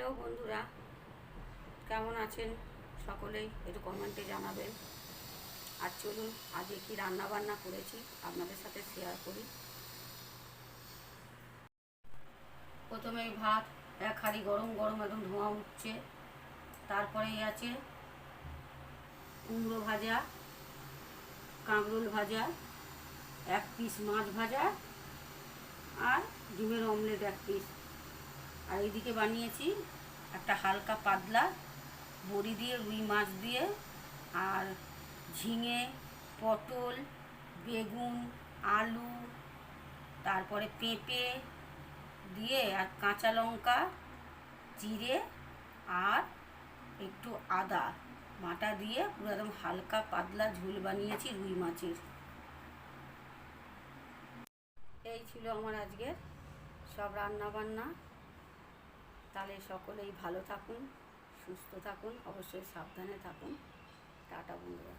Hello বন্ধুরা, কেমন আছেন? সকলেই একটু কমেন্টে জানাবেন। আর চলুন আজকে কি রান্না বান্না করেছি আপনাদের সাথে শেয়ার করি। প্রথমে ভাত এক হাঁড়ি গরম গরম একদম ধোঁয়া উঠছে। তারপরেই আছে কুমড়ো ভাজা, কাঁকরোল ভাজা, এক পিস মাছ ভাজা আর ডিমের অমলেট এক পিস। আর এইদিকে বানিয়েছি একটা হালকা পাতলা বড়ি দিয়ে, রুই মাছ দিয়ে, আর ঝিঙে, পটল, বেগুন, আলু, তারপরে পেঁপে দিয়ে, আর কাঁচা লঙ্কা, জিরে আর একটু আদা বাটা দিয়ে পুরো একদম হালকা পাতলা ঝোল বানিয়েছি রুই মাছের। এই ছিল আমার আজকের সব রান্না বান্না। তাহলে সকলেই ভালো থাকুন, সুস্থ থাকুন, অবশ্যই সাবধানে থাকুন। টাটা বন্ধুরা।